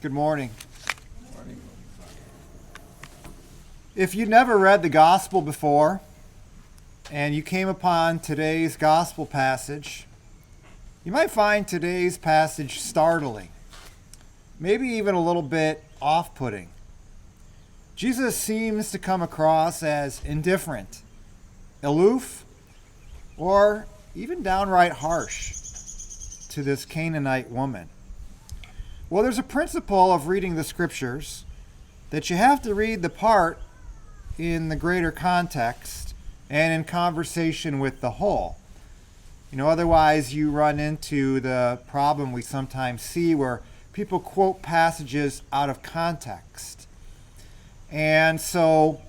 Good morning. If you've never read the gospel before and you came upon today's gospel passage, you might find today's passage startling, maybe even a little bit off-putting. Jesus seems to come across as indifferent, aloof, or even downright harsh to this Canaanite woman. Well, there's a principle of reading the scriptures that you have to read the part in the greater context and in conversation with the whole. Otherwise you run into the problem we sometimes see where people quote passages out of context. And so,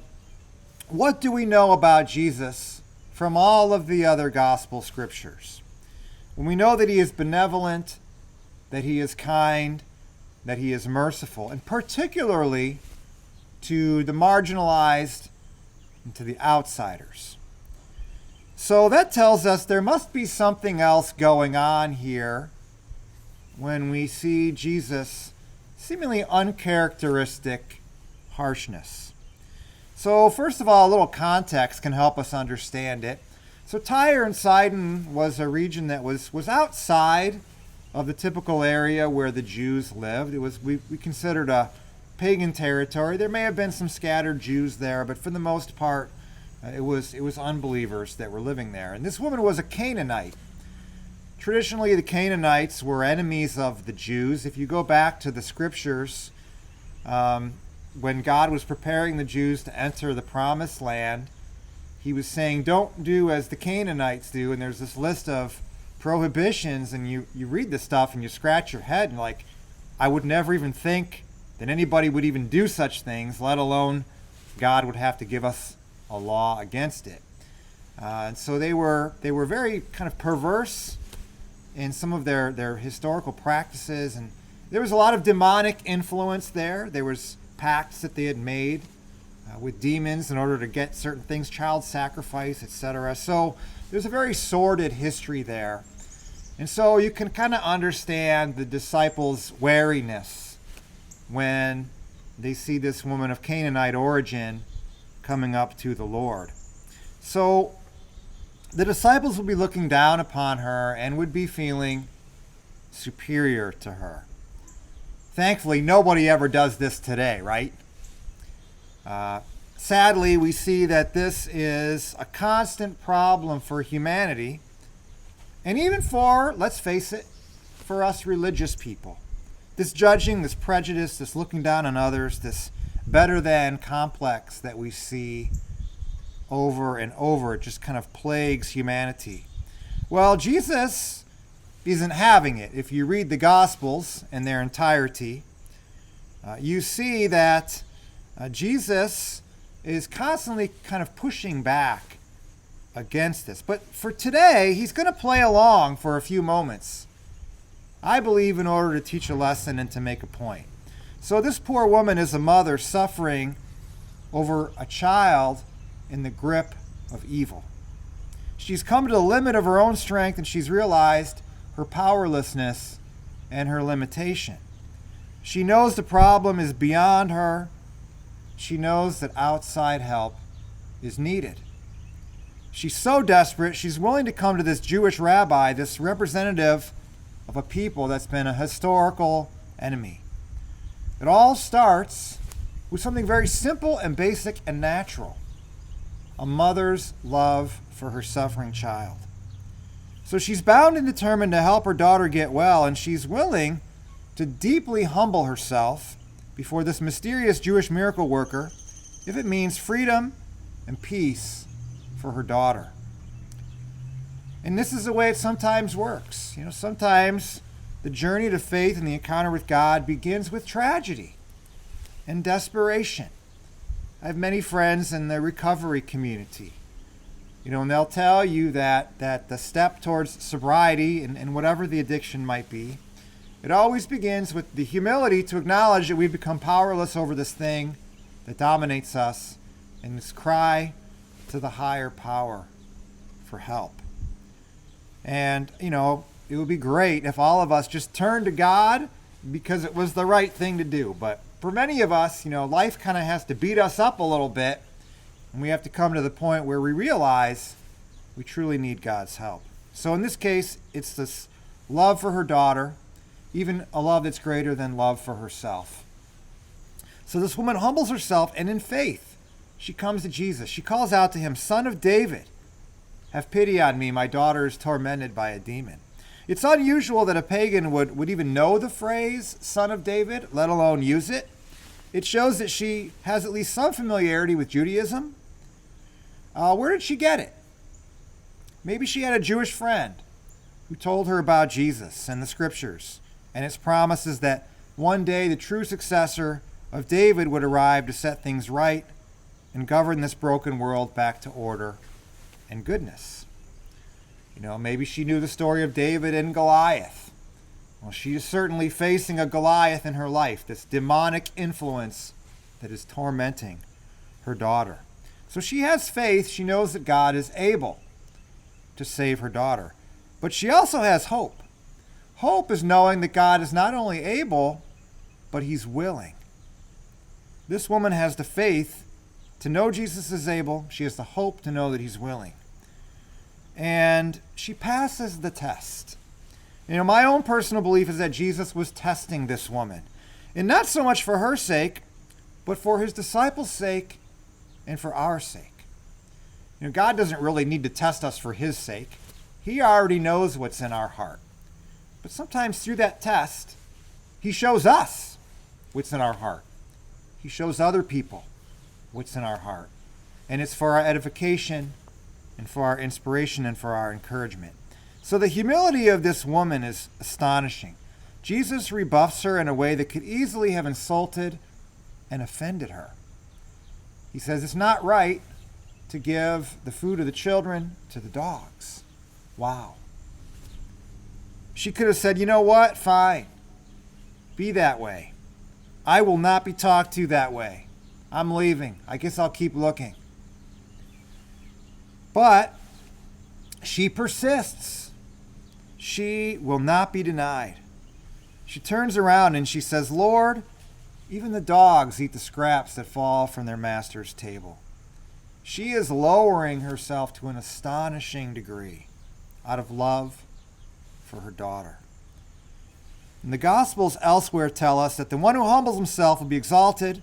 what do we know about Jesus from all of the other gospel scriptures? When we know that he is benevolent, that he is kind, that he is merciful, and particularly to the marginalized and to the outsiders. So that tells us there must be something else going on here when we see Jesus' seemingly uncharacteristic harshness. So first of all, a little context can help us understand it. So Tyre and Sidon was a region that was outside of the typical area where the Jews lived. It was we considered a pagan territory. There may have been some scattered Jews there, but for the most part, it was unbelievers that were living there. And this woman was a Canaanite. Traditionally, the Canaanites were enemies of the Jews. If you go back to the scriptures, when God was preparing the Jews to enter the promised land, he was saying, don't do as the Canaanites do. And there's this list of prohibitions, and you read this stuff and you scratch your head and like, I would never even think that anybody would even do such things, let alone God would have to give us a law against it. And so they were very kind of perverse in some of their historical practices, and there was a lot of demonic influence there. There was pacts that they had made with demons in order to get certain things, child sacrifice, etc. So there's a very sordid history there. And so you can kind of understand the disciples' wariness when they see this woman of Canaanite origin coming up to the Lord. So the disciples would be looking down upon her and would be feeling superior to her. Thankfully, nobody ever does this today, right? Sadly, we see that this is a constant problem for humanity, and even for, let's face it, for us religious people. This judging, this prejudice, this looking down on others, this better than complex that we see over and over, it just kind of plagues humanity. Well, Jesus isn't having it. If you read the Gospels in their entirety, you see that Jesus is constantly kind of pushing back against this. But for today, he's going to play along for a few moments, I believe, in order to teach a lesson and to make a point. So this poor woman is a mother suffering over a child in the grip of evil. She's come to the limit of her own strength, and she's realized her powerlessness and her limitation. She knows the problem is beyond her. She knows that outside help is needed. She's so desperate, she's willing to come to this Jewish rabbi, this representative of a people that's been a historical enemy. It all starts with something very simple and basic and natural: a mother's love for her suffering child. So she's bound and determined to help her daughter get well, and she's willing to deeply humble herself before this mysterious Jewish miracle worker if it means freedom and peace for her daughter. And this is the way it sometimes works. Sometimes the journey to faith and the encounter with God begins with tragedy and desperation. I have many friends in the recovery community. And they'll tell you that the step towards sobriety and whatever the addiction might be, it always begins with the humility to acknowledge that we've become powerless over this thing that dominates us, and this cry to the higher power for help. And, it would be great if all of us just turned to God because it was the right thing to do. But for many of us, life kind of has to beat us up a little bit, and we have to come to the point where we realize we truly need God's help. So in this case, it's this love for her daughter, even a love that's greater than love for herself. So this woman humbles herself, and in faith, she comes to Jesus. She calls out to him, "Son of David, have pity on me. My daughter is tormented by a demon." It's unusual that a pagan would even know the phrase, "Son of David," let alone use it. It shows that she has at least some familiarity with Judaism. Where did she get it? Maybe she had a Jewish friend who told her about Jesus and the scriptures and its promises that one day the true successor of David would arrive to set things right and govern this broken world back to order and goodness. Maybe she knew the story of David and Goliath. Well, she is certainly facing a Goliath in her life, this demonic influence that is tormenting her daughter. So she has faith. She knows that God is able to save her daughter. But she also has hope. Hope is knowing that God is not only able, but he's willing. This woman has the faith to know Jesus is able. She has the hope to know that he's willing. And she passes the test. My own personal belief is that Jesus was testing this woman. And not so much for her sake, but for his disciples' sake and for our sake. God doesn't really need to test us for his sake. He already knows what's in our heart. But sometimes through that test, he shows us what's in our heart. He shows other people what's in our heart. And it's for our edification and for our inspiration and for our encouragement. So the humility of this woman is astonishing. Jesus rebuffs her in a way that could easily have insulted and offended her. He says it's not right to give the food of the children to the dogs. Wow. She could have said, "You know what? Fine. Be that way. I will not be talked to that way. I'm leaving. I guess I'll keep looking." But she persists. She will not be denied. She turns around and she says, "Lord, even the dogs eat the scraps that fall from their master's table." She is lowering herself to an astonishing degree out of love for her daughter. And the Gospels elsewhere tell us that the one who humbles himself will be exalted,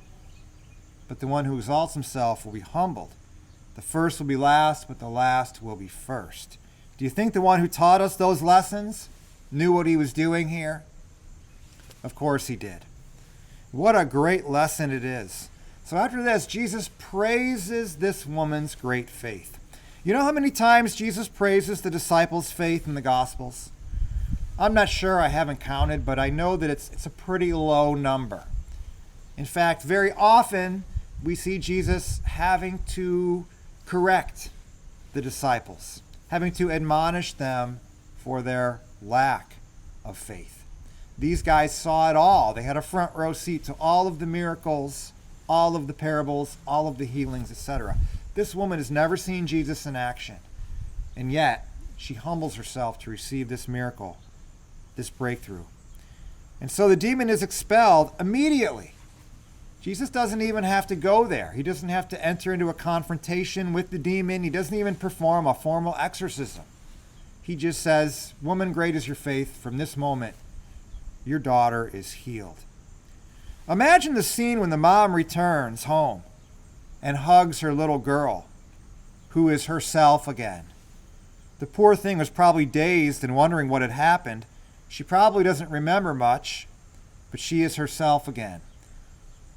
but the one who exalts himself will be humbled. The first will be last, but the last will be first. Do you think the one who taught us those lessons knew what he was doing here? Of course he did. What a great lesson it is. So after this, Jesus praises this woman's great faith. You know how many times Jesus praises the disciples' faith in the Gospels? I'm not sure, I haven't counted, but I know that it's a pretty low number. In fact, very often we see Jesus having to correct the disciples, having to admonish them for their lack of faith. These guys saw it all. They had a front row seat to all of the miracles, all of the parables, all of the healings, etc. This woman has never seen Jesus in action, and yet she humbles herself to receive this miracle, this breakthrough. And so the demon is expelled immediately. Jesus doesn't even have to go there. He doesn't have to enter into a confrontation with the demon. He doesn't even perform a formal exorcism. He just says, "Woman, great is your faith. From this moment, your daughter is healed." Imagine the scene when the mom returns home and hugs her little girl, who is herself again. The poor thing was probably dazed and wondering what had happened. She probably doesn't remember much, but she is herself again.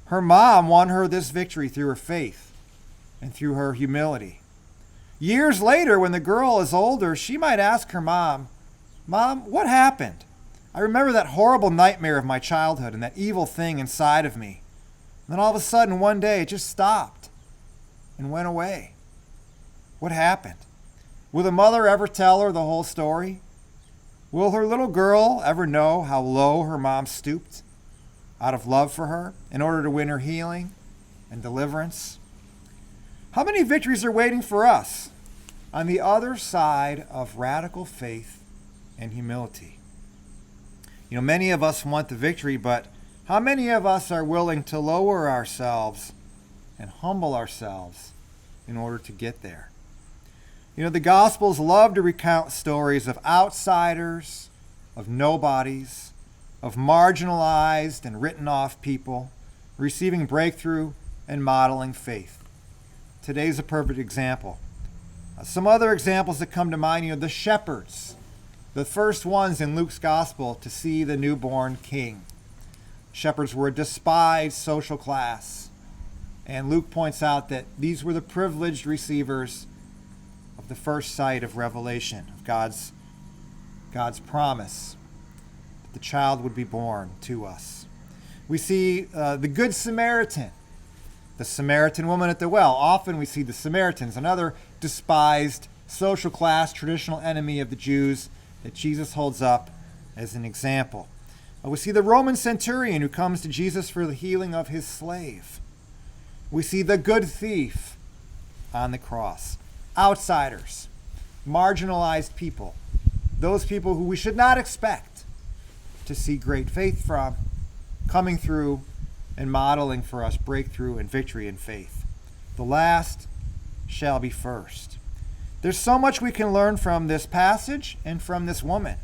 Her mom won her this victory through her faith and through her humility. Years later, when the girl is older, she might ask her mom, "Mom, what happened? I remember that horrible nightmare of my childhood and that evil thing inside of me. And then all of a sudden, one day, it just stopped and went away. What happened?" Will the mother ever tell her the whole story? Will her little girl ever know how low her mom stooped out of love for her in order to win her healing and deliverance? How many victories are waiting for us on the other side of radical faith and humility? Many of us want the victory, but how many of us are willing to lower ourselves and humble ourselves in order to get there? The Gospels love to recount stories of outsiders, of nobodies, of marginalized and written off people receiving breakthrough and modeling faith. Today's a perfect example. Some other examples that come to mind, the shepherds, the first ones in Luke's Gospel to see the newborn king. Shepherds were a despised social class, and Luke points out that these were the privileged receivers of the first sight of revelation, of God's promise that the child would be born to us. We see the Good Samaritan, the Samaritan woman at the well. Often we see the Samaritans, another despised social class, traditional enemy of the Jews that Jesus holds up as an example. We see the Roman centurion who comes to Jesus for the healing of his slave. We see the good thief on the cross. Outsiders, marginalized people, those people who we should not expect to see great faith from, coming through and modeling for us breakthrough and victory in faith. The last shall be first. There's so much we can learn from this passage and from this woman.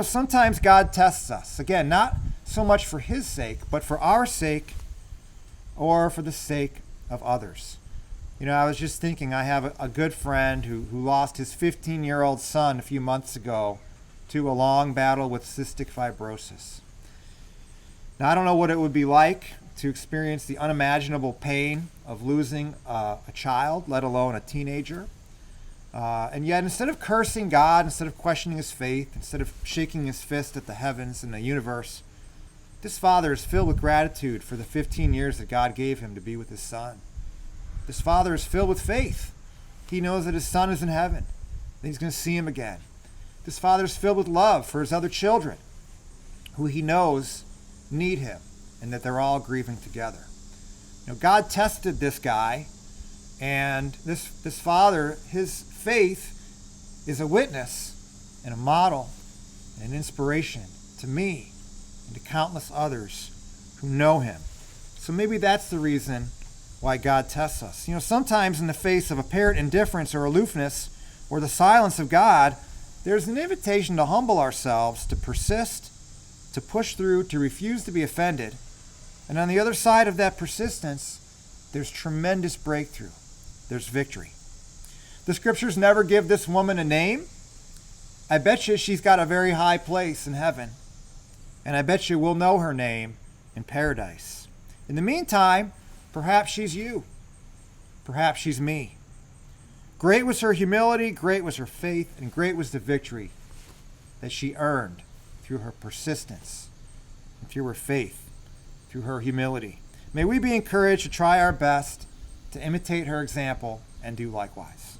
Sometimes God tests us. Again, not so much for his sake, but for our sake or for the sake of others. I was just thinking, I have a good friend who lost his 15-year-old son a few months ago to a long battle with cystic fibrosis. Now, I don't know what it would be like to experience the unimaginable pain of losing a child, let alone a teenager. And yet, instead of cursing God, instead of questioning his faith, instead of shaking his fist at the heavens and the universe, this father is filled with gratitude for the 15 years that God gave him to be with his son. This father is filled with faith. He knows that his son is in heaven, that he's going to see him again. This father is filled with love for his other children, who he knows need him, and that they're all grieving together. God tested this guy, and this father, his faith is a witness and a model and an inspiration to me and to countless others who know him. So maybe that's the reason why God tests us. Sometimes in the face of apparent indifference or aloofness or the silence of God, there's an invitation to humble ourselves, to persist, to push through, to refuse to be offended. And on the other side of that persistence, there's tremendous breakthrough. There's victory. The scriptures never give this woman a name. I bet you she's got a very high place in heaven. And I bet you we'll know her name in paradise. In the meantime, perhaps she's you. Perhaps she's me. Great was her humility, great was her faith, and great was the victory that she earned through her persistence, and through her faith, through her humility. May we be encouraged to try our best to imitate her example and do likewise.